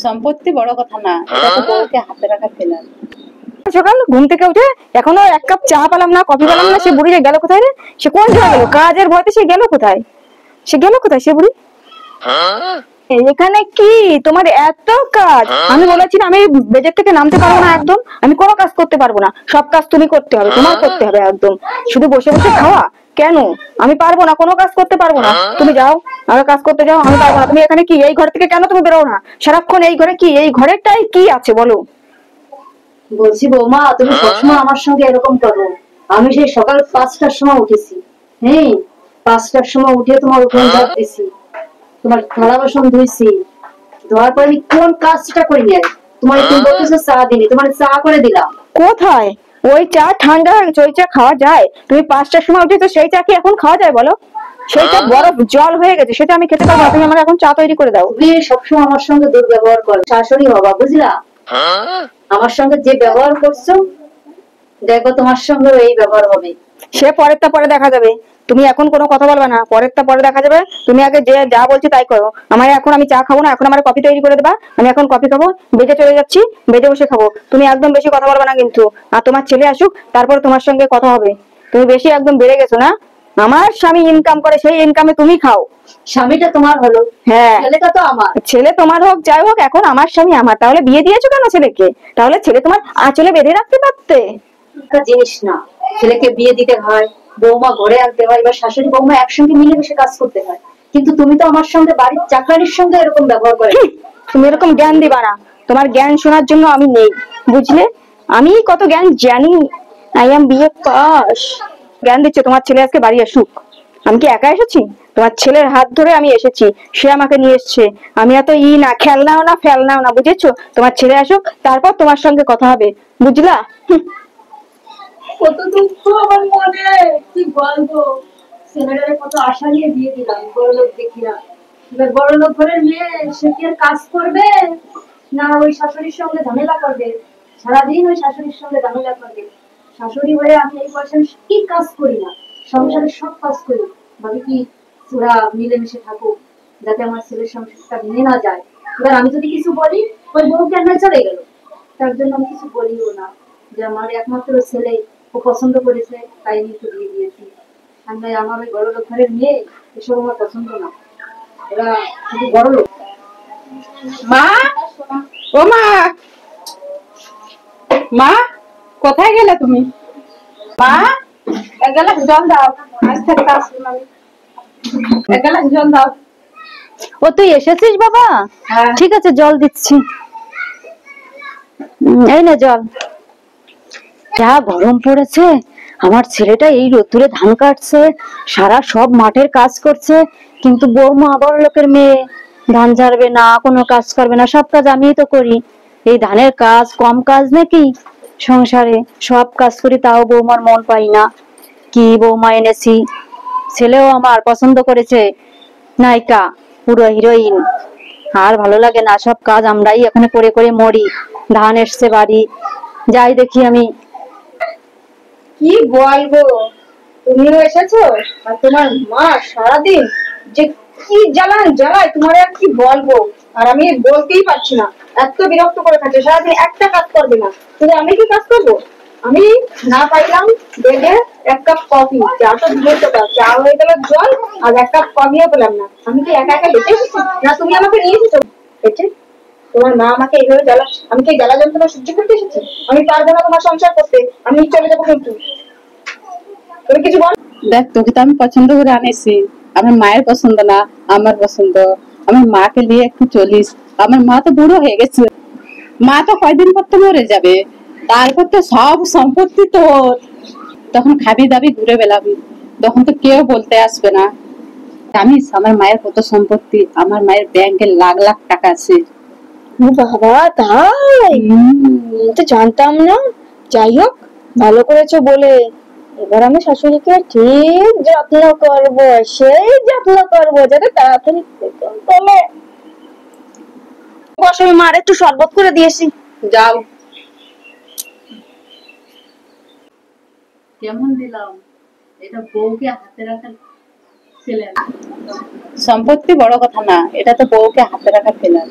সম্পত্তি বড় কথা না, এটা তো বউকে হাতে রাখা ফেলার। সকাল ঘুম থেকে উঠে এখনো এক কাপ চা পেলাম না, কফি পেলাম না। সে বুড়ি গেল কোথায় রে? সে কোন জায়গায় গেল? কাজের ভয়তে সে গেল কোথায়? সে বুড়ি এখানে কি তোমার এত কাজ? আমি বলেছি না আমি বেজের থেকে নামতে পারবো না, একদম আমি কোনো কাজ করতে পারবো না। সব কাজ তুমি করতে হবে, তোমার করতে হবে একদম। শুধু বসে বসে খাওয়া কেন? আমি পারবো না, কোনো কাজ করতে পারবো না। তুমি যাও আর কাজ করতে যাও, আমি পারবো না। তুমি এখানে কি এই ঘর থেকে কেন তুমি বেরো না? সারাক্ষণ এই ঘরে কি, এই ঘরেরটাই কি আছে বলো? বলছি বৌমা, তুমি সবসময় আমার সঙ্গে এরকম করো। আমি সেই সকাল 5টার সময় উঠেছি, হ্যাঁ 5টার সময় উঠে তোমার উঠোন ঝাড় দিছি, তোমার থালা বাসন ধুইছি, ধোয়ার পরে আমি কোন কাজটা করি নাই। তোমার তুমি বলতেছো চা দিনি, তোমার চা করে দিলাম। কোথায় ওই চা? ঠান্ডা হয়ে গেছে, ওই চা খাওয়া যায়? তুমি 5টার সময় উঠেছো, সেই চা কি এখন খাওয়া যায় বলো? সেই চা বরফ জল হয়ে গেছে, সেটা আমি খেতে পারবো না। তুমি আমাকে এখন চা তৈরি করে দাও। তুমি সবসময় আমার সঙ্গে দুর্ব্যবহার করো, শাশুড়ি বাবা, বুঝলা? আমার সঙ্গে যে ব্যবহার করছো, দেখো তোমার সঙ্গে এই ব্যবহার হবে। সে পরেরটা পরে দেখা যাবে, তুমি এখন কোনো কথা বলবে না। পরেরটা পরে দেখা যাবে, তুমি আগে যে যা বলছি তাই করো। আমার এখন আমি চা খাবো না, এখন আমার কফি তৈরি করে দেবা। আমি এখন কফি খাবো, বেজে চলে যাচ্ছি, বেজে বসে খাবো। তুমি একদম বেশি কথা বলবে না কিন্তু। আর তোমার ছেলে আসুক, তারপর তোমার সঙ্গে কথা হবে। তুমি বেশি একদম বেড়ে গেছো না? আমার স্বামী ইনকাম করে, সেই ইনকামে তুমি খাও। স্বামীটা তোমার হলো, হ্যাঁ ছেলেটা তো আমার। ছেলে তোমার হোক যাই হোক, এখন আমার স্বামী আমার। তাহলে বিয়ে দিয়েছো কেন ছেলেকে? তাহলে ছেলে তোমার আঁচলে বেঁধে রাখতে পারতে। একটা জিনিস না, ছেলেকে বিয়ে দিতে হয়, বৌমা ঘরে আনতে হয়, এবার শাশুড়ি বৌমা একসঙ্গে মিলেমিশে কাজ করতে হয়। কিন্তু তুমি তো আমার সঙ্গে বাড়ির চাকরানির সঙ্গে এরকম ব্যবহার করে। তুমি এরকম জ্ঞান দিবা না, তোমার জ্ঞান শোনার জন্য আমি নেই, বুঝলে? আমি কত জ্ঞান জানি, আই এম বিএ পাস। জ্ঞান দিচ্ছে তোমার ছেলে আজকে বাড়ি আসুক। আমি কি একা এসেছি? তোমার ছেলের হাত ধরে আমি এসেছি, সে আমাকে নিয়ে এসছে। আমি এত না খেলনাও না ফেলনাও না, বুঝেছো? তোমার ছেলে আসুক, তারপর তোমার সঙ্গে কথা হবে, বুঝলা? কত দুঃখ আমার মনে, কি বলবো। ছেলেটারে কত আশা নিয়ে বিয়ে দিলাম, বড়লোক দেখিয়া। এবার বড়লোক ঘরের মেয়ে, সে কি আর কাজ করবে না ওই শাশুড়ির সঙ্গে ঝামেলা করবে? সারাদিন ওই শাশুড়ির সঙ্গে ঝামেলা করবে। শাশুড়ি হয়ে আমি এই বয়সে কি কাজ করি না, সংসারের সব কাজ করি। ভাবি কি ওরা মিলেমিশে থাকুক, যাতে আমার ছেলের সংসারটা ভেঙে না যায়। এবার আমি যদি কিছু বলি, ওই বউ কেন চলে গেল, তার জন্য আমি কিছু বলিও না। যে আমার একমাত্র ছেলে, ও পছন্দ করেছে, তাই আমি একটু দিয়ে দিয়েছি। আর নয় আমার ওই বড় লোক ঘরের মেয়ে, এসব আমার পছন্দ না। ওরা শুধু বড় লোক। মা, ও মা, মা কোথায় গেলে তুমি? মা, এক গ্লাস জল দাও, আজ থেকে আসুন আমি। এক গ্লাস জল দাও। ও তুই এসেছিস বাবা? ঠিক আছে, জল দিচ্ছি। এই না জল। যা গরম পড়েছে, আমার ছেলেটা এই রোদ্দুরে ধান কাটছে, সারা সব মাঠের কাজ করছে। কিন্তু বৌমা বড় লোকের মেয়ে, ধান ঝাড়বে না, কোনো কাজ করবে না, সব কাজ আমিই তো করি। এই ধানের কাজ কম কাজ নাকি? সংসারে সব কাজ করি, তাও বৌমার মন পাই না। কি বৌমা এনেছি, ছেলেও আমার পছন্দ করেছে, নায়িকা পুরো হিরোইন। আর ভালো লাগে না, সব কাজ আমরাই এখানে করে করে মরি। ধান এসছে বাড়ি, যাই দেখি আমি। কি বলবো, তুমিও এসেছো আর তোমার মা সারাদিন যে কি জ্বালায় তোমার, আর কি বলবো। আর আমি বলতেই পারছি না, এত বিরক্ত করে থাকে। সারাদিন একটা কাজ করবে না, কিন্তু আমি কি কাজ করবো? আমি না পাইলাম বেডে এক কাপ কফি, চা তো দিলে তো চা হয়ে গেল জল, আর এক কাপ কফিও পেলাম না। আমি কি একা একা বেঁচে এসেছি না তুমি আমাকে নিয়ে এসেছো বেঁচে? তোমার মা আমাকে এইভাবে জ্বালা, আমি কি জ্বালা যন্ত্রণা সহ্য করতে এসেছি? আমি পারবো না তোমার সংসার করতে, আমি চলে যাবো। কিন্তু তুমি কিছু বল। দেখ, তোকে তো আমি পছন্দ করে আনেছি, আমার মায়ের পছন্দ না আমার পছন্দ। আমার মাকে নিয়ে একটু চলিস, আমার মা তো বুড়ো হয়ে গেছে। মা তো কয়দিন পর তো মরে যাবে, তারপর তো সব সম্পত্তি তোর। তখন খাবি দাবি ঘুরে বেড়াবি, তখন তো কেউ বলতে আসবে না। জানিস আমার মায়ের কত সম্পত্তি? আমার মায়ের ব্যাংকে লাখ লাখ টাকা আছে। বাবা তাই? তো জানতাম না। যাই হোক, ভালো করেছো বলে। এবার আমি শাশুড়িকে ঠিক যত্ন করব, সেই যত্ন করব যাতে তাড়াতাড়ি চলে। বস, আমি মার একটু শরবত করে দিয়েছি, যাও। কেমন দিলাম এটা? বউকে হাতে রাখা ছেলে। সম্পত্তি বড় কথা না, এটা তো বউকে হাতে রাখা ফেলার।